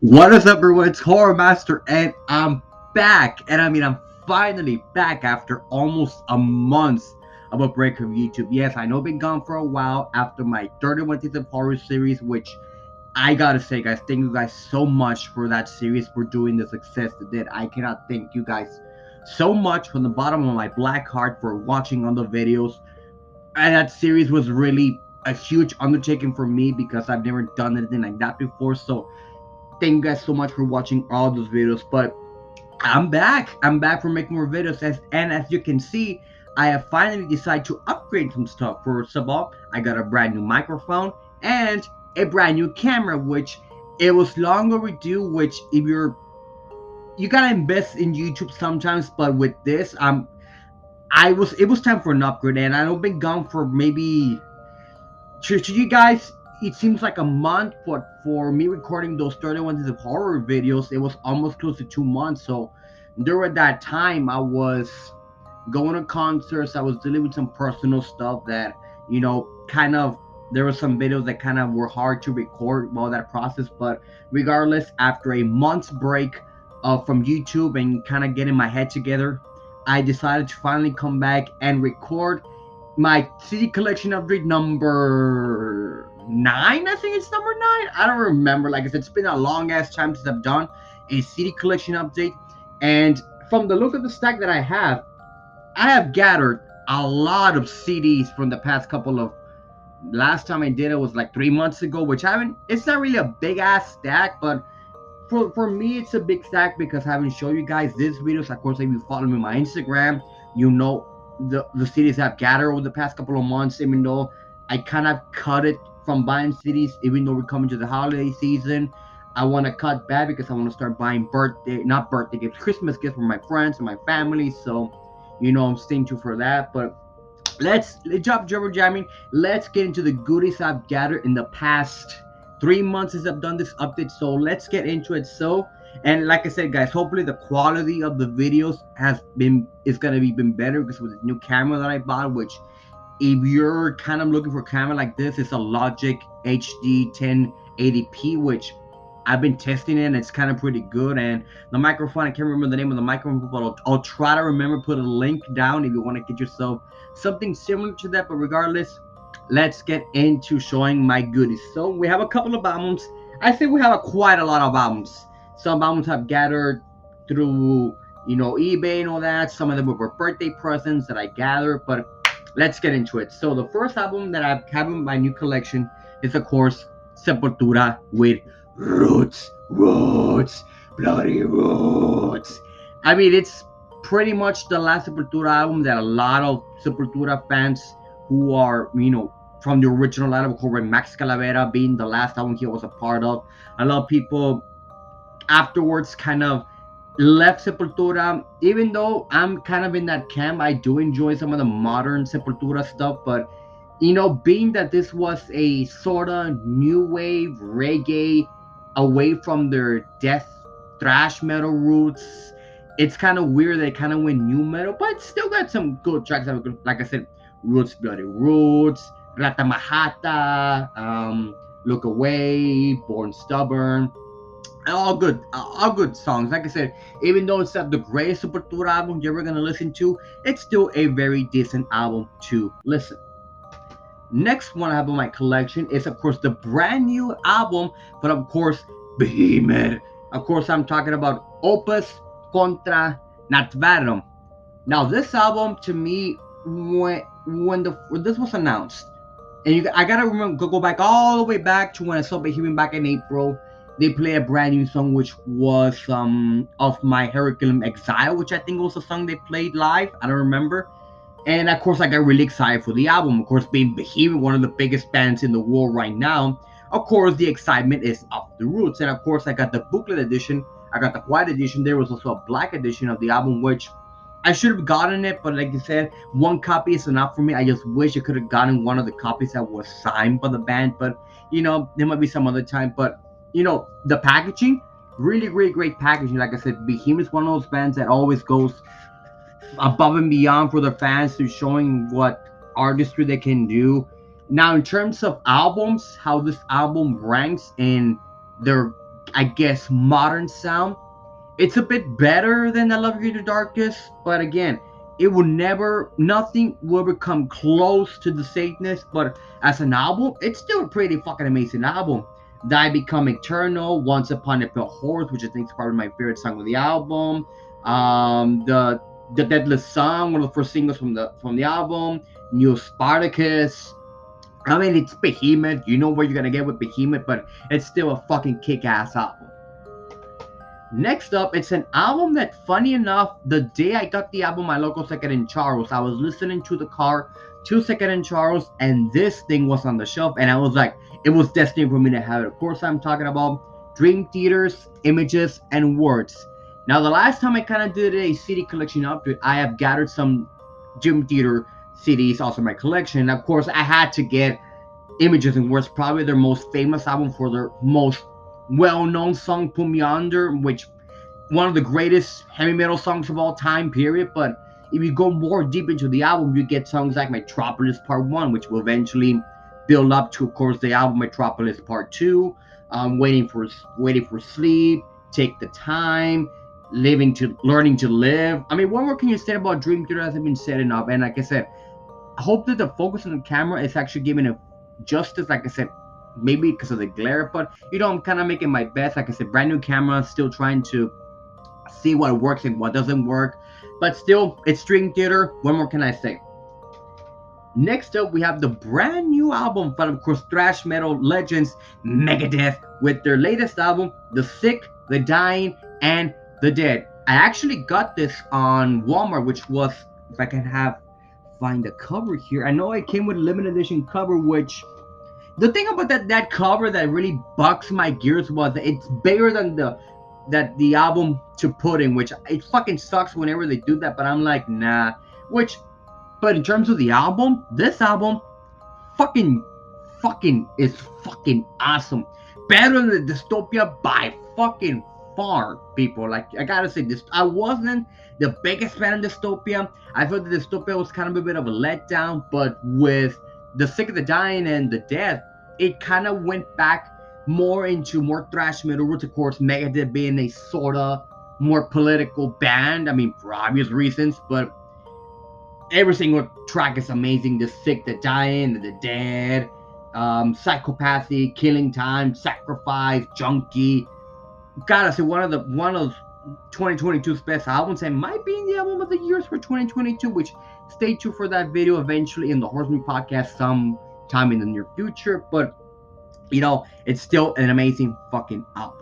What is up, everyone? It's Horror Master, and I'm back. And I mean, I'm finally back after almost a month of a break from YouTube. Yes, I know I've been gone for a while after my 31 Days of Horror series, which I gotta say, guys, thank you guys so much for that series, for doing the success it did. I cannot thank you guys so much from the bottom of my black heart for watching all the videos. And that series was really a huge undertaking for me because I've never done anything like that before. So thank you guys so much for watching all those videos. But I'm back. I'm back for making more videos. And as you can see, I have finally decided to upgrade some stuff. First of all, I got a brand new microphone and a brand new camera, which it was long overdue. Which if you gotta invest in YouTube sometimes, but with this, it was time for an upgrade, and I've been gone for maybe to you guys, it seems like a month, but for me recording those 31 days of horror videos, it was almost close to 2 months. So during that time, I was going to concerts, I was dealing with some personal stuff that, kind of, there were some videos that kind of were hard to record while that process. But regardless, after a month's break from YouTube and kind of getting my head together, I decided to finally come back and record my CD collection upgrade number 9. I think it's number 9. I don't remember. Like I said, it's been a long ass time since I've done a CD collection update. And from the look of the stack that I have gathered a lot of CDs from the past couple of. Last time I did it was like 3 months ago, which I haven't. It's not really a big ass stack, but for me it's a big stack because I haven't shown you guys these videos. Of course, if you follow me on my Instagram, you know the cities I've gathered over the past couple of months. Even though I kind of cut it from buying cities, even though we're coming to the holiday season, I want to cut back because I want to start buying not birthday gifts, Christmas gifts for my friends and my family. So, I'm staying tuned for that. But let's jump jabber jamming. Let's get into the goodies I've gathered in the past 3 months since I've done this update. So let's get into it. So, and like I said, guys, hopefully the quality of the videos is gonna be been better because with the new camera that I bought, which if you're kind of looking for a camera like this, it's a Logic HD 1080p, which I've been testing it and it's kind of pretty good. And the microphone, I can't remember the name of the microphone, but I'll try to remember, put a link down if you want to get yourself something similar to that. But regardless, let's get into showing my goodies. So we have a couple of albums. I think we have quite a lot of albums. Some albums I've gathered through, eBay and all that. Some of them were birthday presents that I gathered, but let's get into it. So the first album that I have in my new collection is, of course, Sepultura with Roots, bloody Roots. I mean, it's pretty much the last Sepultura album that a lot of Sepultura fans who are, from the original album, called Max Calavera being the last album he was a part of. A lot of people afterwards kind of left Sepultura. Even though I'm kind of in that camp, I do enjoy some of the modern Sepultura stuff. But being that this was a sort of new wave reggae away from their death thrash metal roots, it's kind of weird they kind of went new metal, but it's still got some good tracks. Like I said, Roots, Bloody Roots, Rata Mahata, Look Away, Born Stubborn. All good songs. Like I said, even though it's not the greatest Sepultura album you're ever gonna listen to, it's still a very decent album to listen. Next one I have on my collection is, of course, the brand new album, but of course, Behemoth. Of course, I'm talking about Opus Contra Natverum. Now, this album to me, when this was announced, and I gotta remember, go back all the way back to when I saw Behemoth back in April. They play a brand new song, which was of My Herculum Exile, which I think was a song they played live. I don't remember. And of course, I got really excited for the album. Of course, being Behemoth, one of the biggest bands in the world right now, of course, the excitement is off the roots. And of course, I got the booklet edition. I got the white edition. There was also a black edition of the album, which I should have gotten it. But like you said, one copy is enough for me. I just wish I could have gotten one of the copies that was signed by the band. But, there might be some other time. But, the packaging, really, really great packaging. Like I said, Behemoth is one of those bands that always goes above and beyond for their fans, to showing what artistry they can do. Now, in terms of albums, how this album ranks in their I guess, modern sound. It's a bit better than I Love You the Darkest, but again, it will never, nothing will ever come close to the Satanist. But as an album, it's still a pretty fucking amazing album. Die Become Eternal, Once Upon a Pale Horse, which I think is probably my favorite song of the album. The Deadless Song, one of the first singles from the album. New Spartacus. I mean, it's Behemoth. You know what you're gonna get with Behemoth, but it's still a fucking kick-ass album. Next up, it's an album that, funny enough, the day I got the album, my local Second and Charles, I was listening to the car to Second and Charles, and this thing was on the shelf, and I was like, it was destined for me to have it. Of course, I'm talking about Dream Theaters, Images, and Words. Now, the last time I kind of did a CD collection update, I have gathered some Dream Theater CDs, also my collection. Of course, I had to get Images and Words, probably their most famous album for their most well-known song, Put Me Under, which one of the greatest heavy metal songs of all time, period. But if you go more deep into the album, you get songs like Metropolis Part 1, which will eventually build up to, of course, the album Metropolis Part 2, Waiting for Sleep, Take the Time, Learning to Live. I mean, what more can you say about Dream Theater? Hasn't been said enough. And like I said, I hope that the focus on the camera is actually giving it justice. Like I said, maybe because of the glare, but I'm kind of making my best. Like I said, brand new camera, still trying to see what works and what doesn't work, but still, it's Dream Theater. What more can I say? Next up, we have the brand new album from, of course, thrash metal legends Megadeth, with their latest album, The Sick, The Dying, and The Dead. I actually got this on Walmart, which was, if I can find the cover here, I know it came with a limited edition cover, which the thing about that cover that really bucks my gears was that it's bigger than the album to put in, which it fucking sucks whenever they do that, but I'm like, nah. But in terms of the album, this album fucking is fucking awesome. Better than the Dystopia by fucking far, people. Like, I gotta say this, I wasn't the biggest fan of Dystopia. I thought that Dystopia was kind of a bit of a letdown, but with The Sick, The Dying, and The Dead, it kind of went back more into more thrash metal roots. Of course, Megadeth being a sort of more political band. I mean, for obvious reasons, but every single track is amazing. The Sick, The Dying, The Dead, Psychopathy, Killing Time, Sacrifice, Junkie. Gotta say, one of 2022's best albums, and might be in the album of the years for 2022, which stay tuned for that video eventually in the Horseman podcast sometime in the near future. But it's still an amazing fucking album.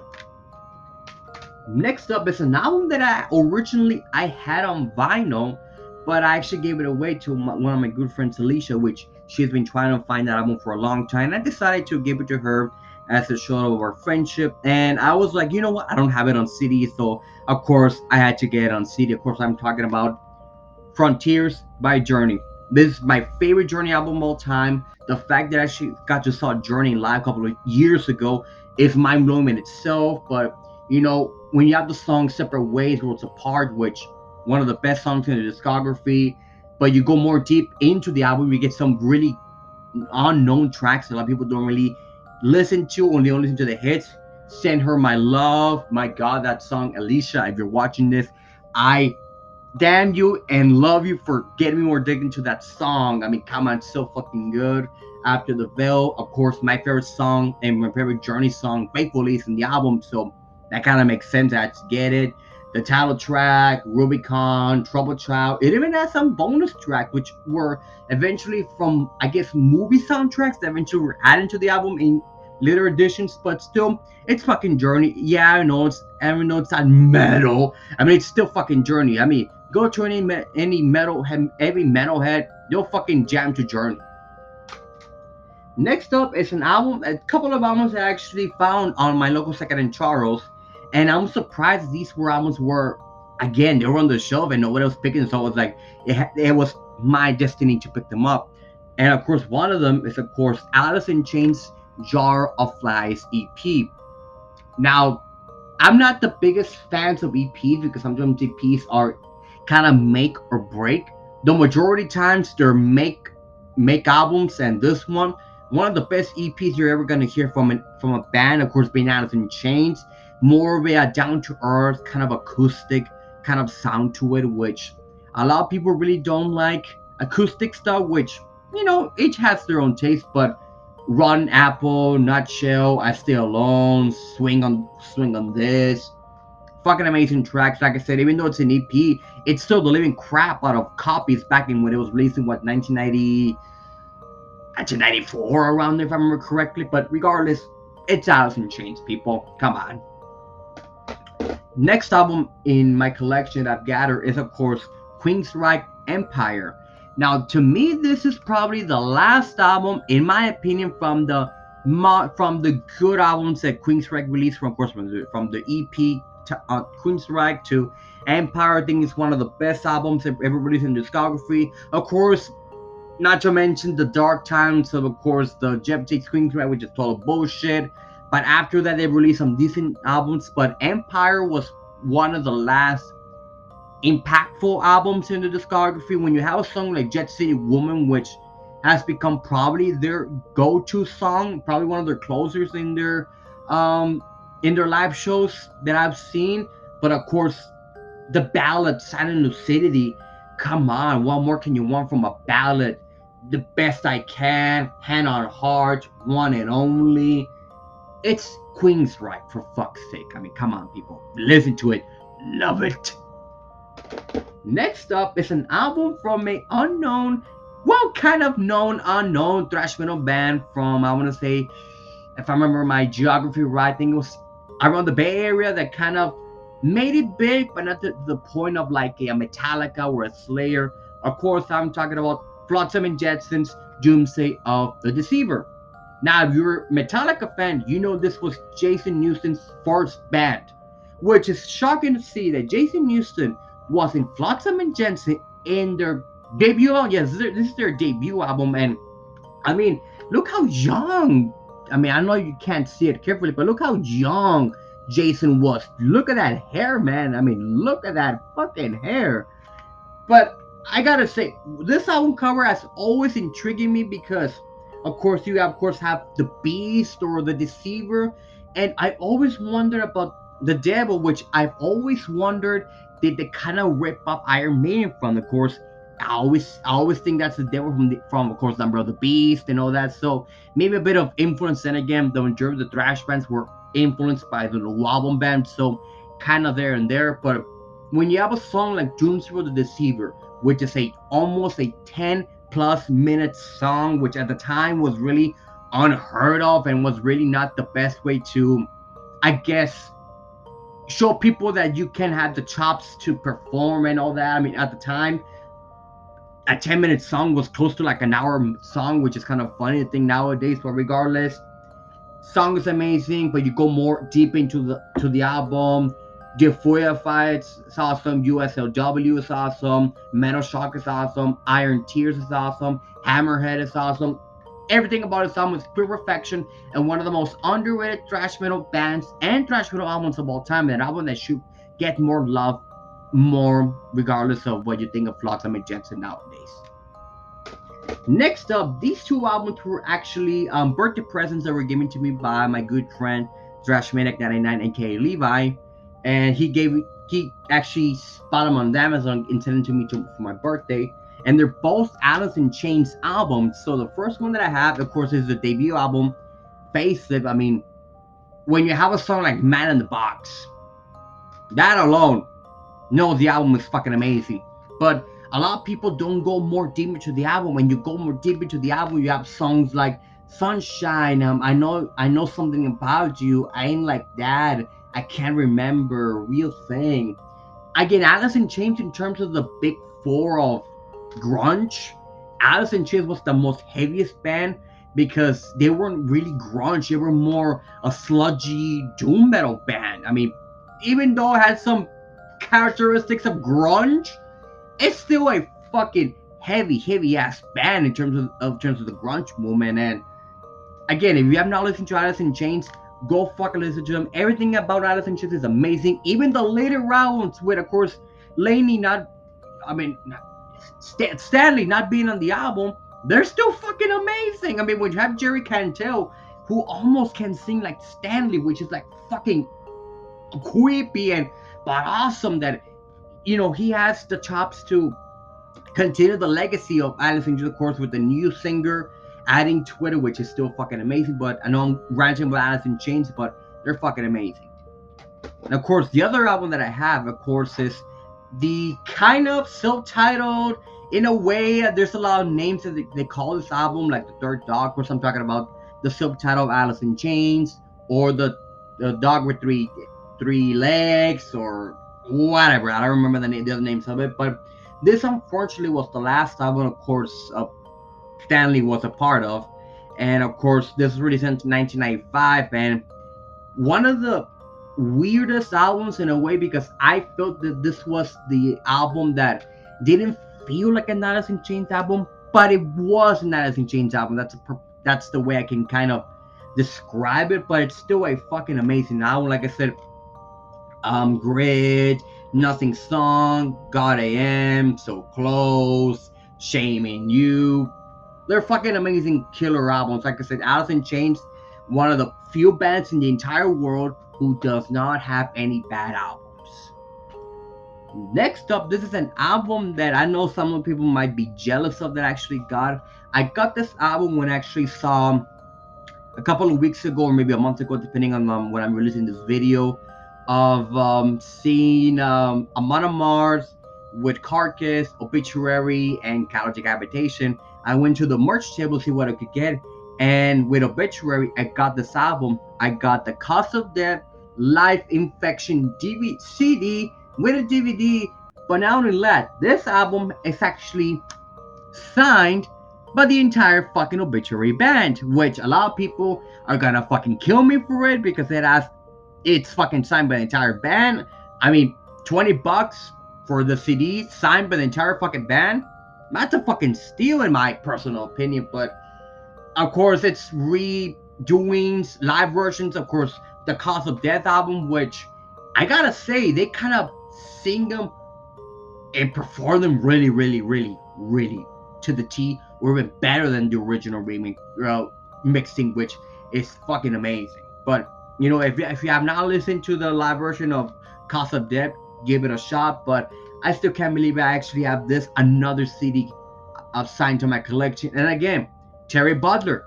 Next up is an album that I had on vinyl, but I actually gave it away to one of my good friends, Alicia, which she's been trying to find that album for a long time. I decided to give it to her as a show of our friendship, and I was like, you know what, I don't have it on CD, so of course I had to get it on CD. Of course, I'm talking about Frontiers by Journey. This is my favorite Journey album of all time. The fact that I actually got to saw Journey live a couple of years ago is mind-blowing in itself. But when you have the song Separate Ways, Worlds Apart, which one of the best songs in the discography, but you go more deep into the album, you get some really unknown tracks a lot of people don't really listen to, only listen to the hits. Send Her My Love, my god, that song. Alicia, if you're watching this, I damn you and love you for getting me more dig into that song. I mean, come on, it's so fucking good. After the Veil, of course, my favorite song and my favorite Journey song, Faithfully, is in the album, so that kind of makes sense. I had to get it. The title track, Rubicon, Trouble Child. It even has some bonus tracks, which were eventually from, I guess, movie soundtracks that eventually were added to the album in later editions. But still, it's fucking Journey. Yeah, I know it's not metal. I mean, it's still fucking Journey. I mean, go to any metal, heavy metalhead, they'll fucking jam to Journey. Next up is a couple of albums I actually found on my local Second and Charles. And I'm surprised these albums were, again, they were on the shelf and nobody else picking. So it was like, it was my destiny to pick them up. And of course, one of them is, of course, Alice in Chains' Jar of Flies EP. Now, I'm not the biggest fans of EPs because sometimes EPs are kind of make or break. The majority times they're make albums, and this one one of the best EPs you're ever gonna hear from a band. Of course, being Alice in Chains, more of a down to earth kind of acoustic kind of sound to it, which a lot of people really don't like acoustic stuff. Which each has their own taste, but Rotten Apple, Nutshell, I Stay Alone, Swing on This. Fucking amazing tracks. Like I said, even though it's an EP, it's still the living crap out of copies back in when it was released in 1994 around there, if I remember correctly. But regardless, it's Alice in Chains, people. Come on. Next album in my collection that I've gathered is, of course, Queensryche Empire. Now, to me, this is probably the last album, in my opinion, from the good albums that Queensryche released. From the EP to Queensryche to Empire. I think it's one of the best albums ever released in discography. Of course, not to mention the dark times of course, the Jeff J. Queensryche, which is total bullshit. But after that, they released some decent albums. But Empire was one of the last impactful albums in the discography. When you have a song like Jet City Woman, which has become probably their go-to song, probably one of their closers in their live shows that I've seen. But of course, the ballad Silent Lucidity, come on, what more can you want from a ballad? The Best I Can, Hand on Heart, One and Only. It's Queensryche, for fuck's sake. I mean, come on, people. Listen to it. Love it. Next up is an album from a kind of known unknown thrash metal band from, I want to say, if I remember my geography right, I think it was around the Bay Area that kind of made it big, but not to the point of like a Metallica or a Slayer. Of course, I'm talking about Flotsam and Jetson's Doomsday of the Deceiver. Now, if you're a Metallica fan, you know this was Jason Newston's first band, which is shocking to see that Jason Newston was in Flotsam and Jetsson in their debut album. Yes, this is their debut album, and I mean, look how young. I mean, I know you can't see it carefully, but look how young Jason was. Look at that hair, man. I mean, look at that fucking hair. But I gotta say, this album cover has always intrigued me because, of course, you have the Beast or the Deceiver, and I always wondered about the Devil, which I've always wondered, did they kind of rip up Iron Maiden from? Of course, I always think that's the Devil from of course, Number of the Beast and all that. So maybe a bit of influence. Then again, the majority of the thrash bands were influenced by the Wobble band, so kind of there and there. But when you have a song like Doomsday of the Deceiver, which is almost a 10+ minute song, which at the time was really unheard of and was really not the best way to, I guess, show people that you can have the chops to perform and all that. I mean, at the time, a 10-minute song was close to like an hour song, which is kind of funny to think nowadays. But regardless, song is amazing. But you go more deep into the album. Defoified is awesome. USLW is awesome. Metal Shock is awesome. Iron Tears is awesome. Hammerhead is awesome. Everything about this album is pure perfection and one of the most underrated thrash metal bands and thrash metal albums of all time. An album that should get more love, more regardless of what you think of Flotsam and Jetsson nowadays. Next up, these two albums were actually birthday presents that were given to me by my good friend Thrashmaniac99, aka Levi, and he actually spot them on Amazon and sent them to me for my birthday. And they're both Alice in Chains albums. So the first one that I have, of course, is the debut album, Facelift. I mean, when you have a song like Man in the Box, that alone, the album is fucking amazing. But a lot of people don't go more deep into the album. When you go more deep into the album, you have songs like Sunshine, I know something about you, I ain't like that, I can't remember, Real Thing. Again, Alice in Chains, in terms of the big four of grunge, Alice in Chains was the most heaviest band because they weren't really grunge. They were more a sludgy doom metal band. I mean, even though it had some characteristics of grunge, it's still a fucking heavy ass band in terms of the grunge movement. And again, if you have not listened to Alice in Chains, go fucking listen to them. Everything about Alice in Chains is amazing. Even the later rounds with, of course, Stanley not being on the album, they're still fucking amazing. I mean, when you have Jerry Cantrell, who almost can sing like Stanley, which is like fucking creepy and but awesome, that he has the chops to continue the legacy of Alice in Chains, of course, with the new singer adding to it, which is still fucking amazing. But I know I'm ranting about Alice in Chains, but they're fucking amazing. And of course, the other album that I have, of course, is the kind of self-titled, in a way. There's a lot of names that they call this album, like the Third Dog. Of course, I'm talking about the subtitle of Alice in Chains, or the dog with three legs, or whatever. I don't remember the other names of it, but this unfortunately was the last album, of course, Stanley was a part of. And of course, this was released in 1995, and one of the weirdest albums in a way, because I felt that this was the album that didn't feel like an Alice in Chains album, but it was an Alice in Chains album. That's the way I can kind of describe it, but it's still a fucking amazing album. Like I said, Grid, Nothing Song, God AM, So Close, Shaming You. They're fucking amazing killer albums. Like I said, Alice in Chains, one of the few bands in the entire world who does not have any bad albums. Next up, this is an album that I know some people might be jealous of that I actually got. I got this album when I actually saw a couple of weeks ago, or maybe a month ago, depending on when I'm releasing this video, of seeing Amon Amarth with Carcass, Obituary, and Cattle Decapitation. I went to the merch table to see what I could get, and with Obituary, I got this album. I got the Cause of Death Live Infection CD with a DVD, but not only that, this album is actually signed by the entire fucking Obituary band, which a lot of people are gonna fucking kill me for it, because it's fucking signed by the entire band. I mean, $20 for the CD signed by the entire fucking band. That's a fucking steal in my personal opinion, but of course it's redoings, live versions, of course, the Cause of Death album, which I gotta say, they kind of sing them and perform them really, really, really, really to the T, or even better than the original mixing, which is fucking amazing. But if you have not listened to the live version of Cause of Death, give it a shot. But I still can't believe I actually have another CD signed to my collection. And again, Terry Butler,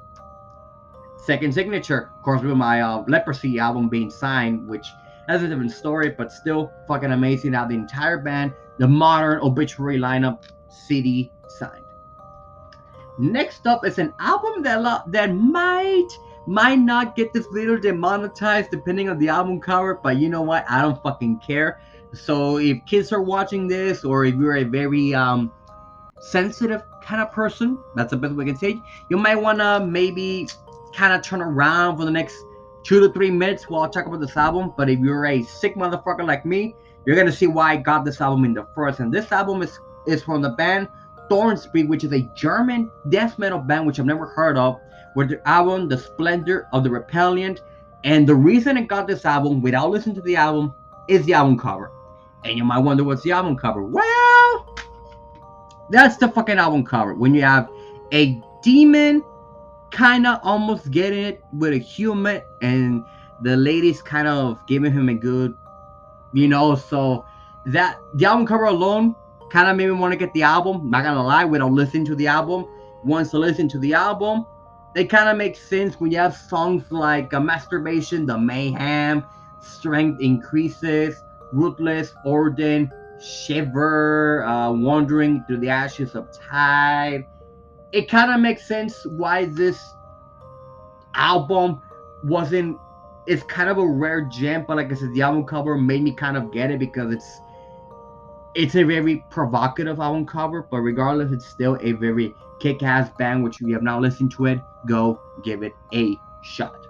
second signature, of course, with my Leprosy album being signed, which has a different story, but still fucking amazing to have the entire band, the modern Obituary lineup CD signed. Next up is an album that might not get this video demonetized depending on the album cover, but you know what? I don't fucking care. So if kids are watching this, or if you're a very sensitive kind of person, that's the best way I can say, you might want to maybe kind of turn around for the next 2 to 3 minutes while I talk about this album. But if you're a sick motherfucker like me, you're gonna see why I got this album in the first. And this album is from the band Thornspeed, which is a German death metal band which I've never heard of, with the album The Splendor of the Repellent. And the reason I got this album without listening to the album is the album cover. And you might wonder, what's the album cover? Well, that's the fucking album cover. When you have a demon kind of almost getting it with a human, and the lady's kind of giving him a good, so that the album cover alone kind of made me want to get the album. Not gonna lie, without listening to the album. Once I listen to the album, they kind of make sense when you have songs like Masturbation, The Mayhem, Strength Increases, Ruthless, Orden, Shiver, Wandering Through the Ashes of Tide. It kind of makes sense why this album it's kind of a rare gem, but like I said, the album cover made me kind of get it, because it's a very provocative album cover, but regardless, it's still a very kick-ass band, which if you have not listened to it, go give it a shot.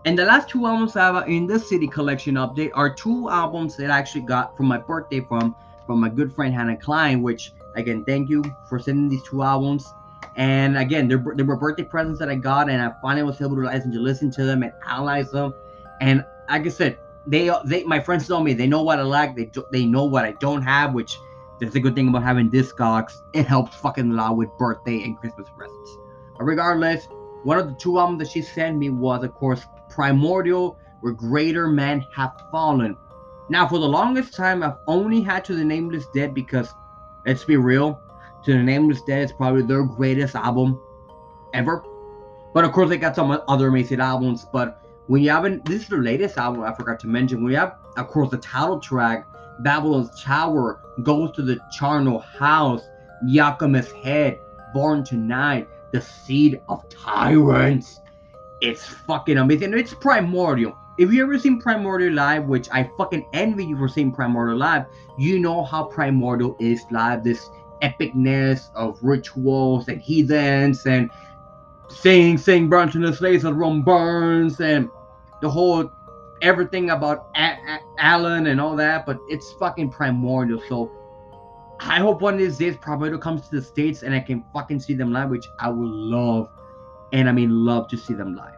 And the last two albums I have in this CD collection update are two albums that I actually got for my birthday from my good friend Hannah Klein, which, again, thank you for sending these two albums. And again, they were birthday presents that I got, and I finally was able to listen to them and analyze them. And like I said, my friends told me they know what I like, they know what I don't have, which That's the good thing about having Discogs. It helps fucking a lot with birthday and Christmas presents. But regardless, one of the 2 albums that she sent me was, of course, Primordial, Where Greater Men Have Fallen. Now, for the longest time, I've only had To the Nameless Dead because, let's be real, To the Nameless Dead is probably their greatest album ever. But of course, they got some other amazing albums. But when you haven't, this is the latest album I forgot to mention. We have, of course, the title track, Babylon's Tower, Goes to the Charnel House, Yakima's Head, Born Tonight, The Seed of Tyrants. It's fucking amazing. It's Primordial. If you ever seen Primordial live, which I fucking envy you for seeing Primordial live, you know how Primordial is live. This epicness of rituals and heathens and saying burn to the slaves of Rome Burns and the whole everything about Alan and all that, but it's fucking Primordial. So I hope one of these days Primordial comes to the States and I can fucking see them live, which I would love, and I mean love to see them live.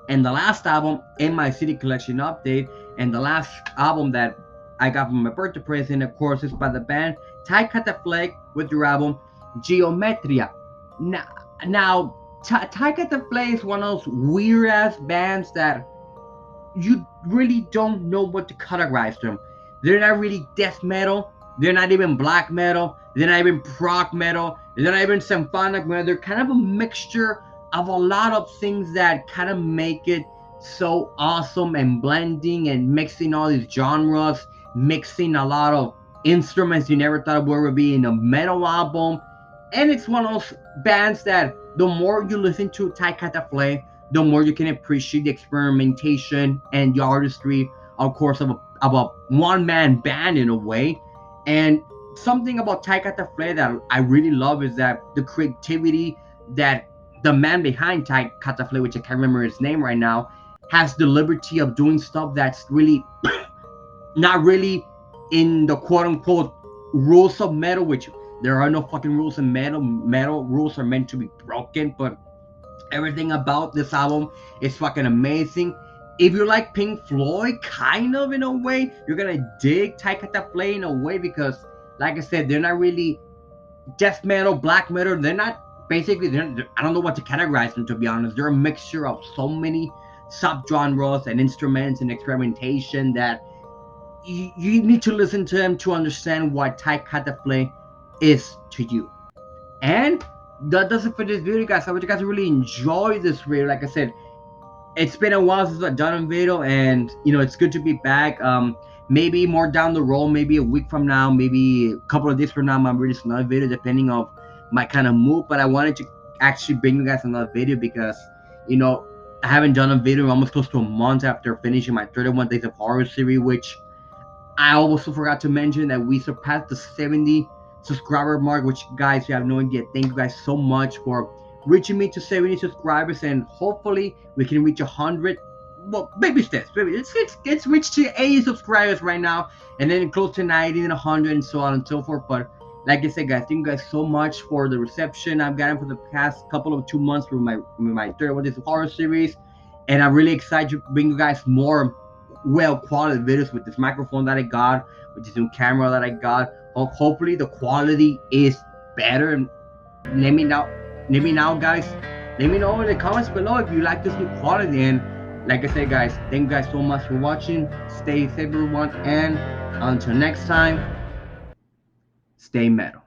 And the last album in my CD collection update, and the last album that I got from my birthday present, of course, is by the band Ty Cataflex with their album Geometria. Now, Ty Cataflex is one of those weird ass bands that you really don't know what to categorize them. They're not really death metal. They're not even black metal. They're not even prog metal. They're not even symphonic metal. They're kind of a mixture of a lot of things that kind of make it so awesome, and blending and mixing all these genres, mixing a lot of instruments you never thought would be in a metal album. And it's one of those bands that the more you listen to Ty Cataflex, the more you can appreciate the experimentation and the artistry, of course, of a one-man band in a way. And something about Ty Cataflex that I really love is that the creativity that the man behind Ty Cataflex, which I can't remember his name right now, has the liberty of doing stuff that's really not really in the quote-unquote rules of metal, which there are no fucking rules in metal. Metal rules are meant to be broken, but everything about this album is fucking amazing. If you like Pink Floyd, kind of in a way, you're gonna dig Ty Cataflex in a way, because, like I said, they're not really death metal, black metal. They're not, basically, I don't know what to categorize them, to be honest. They're a mixture of so many subgenres and instruments and experimentation that you need to listen to them to understand what Ty Cataflex is to you. And that does it for this video, guys. I hope you guys really enjoy this video. Like I said, it's been a while since I've done a video, and it's good to be back. Maybe more down the road, maybe a week from now, maybe a couple of days from now, I might release another video depending on my kind of mood. But I wanted to actually bring you guys another video because I haven't done a video almost close to a month after finishing my 31 Days of Horror series, which I also forgot to mention that we surpassed the 70 subscriber mark, which, guys, you have no idea. Thank you guys so much for reaching me to 70 subscribers, and hopefully we can reach 100. Well, baby steps, baby. It's reached to 80 subscribers right now, and then close to 90 and 100 and so on and so forth. But like I said, guys, thank you guys so much for the reception I've gotten for the past couple of 2 months with my 31 Days of Horror series, and I'm really excited to bring you guys more well quality videos with this microphone that I got, with this new camera that I got. Hopefully the quality is better. Let me know, guys. Let me know in the comments below if you like this new quality. And like I said, guys, thank you guys so much for watching. Stay safe, everyone, and until next time, stay metal.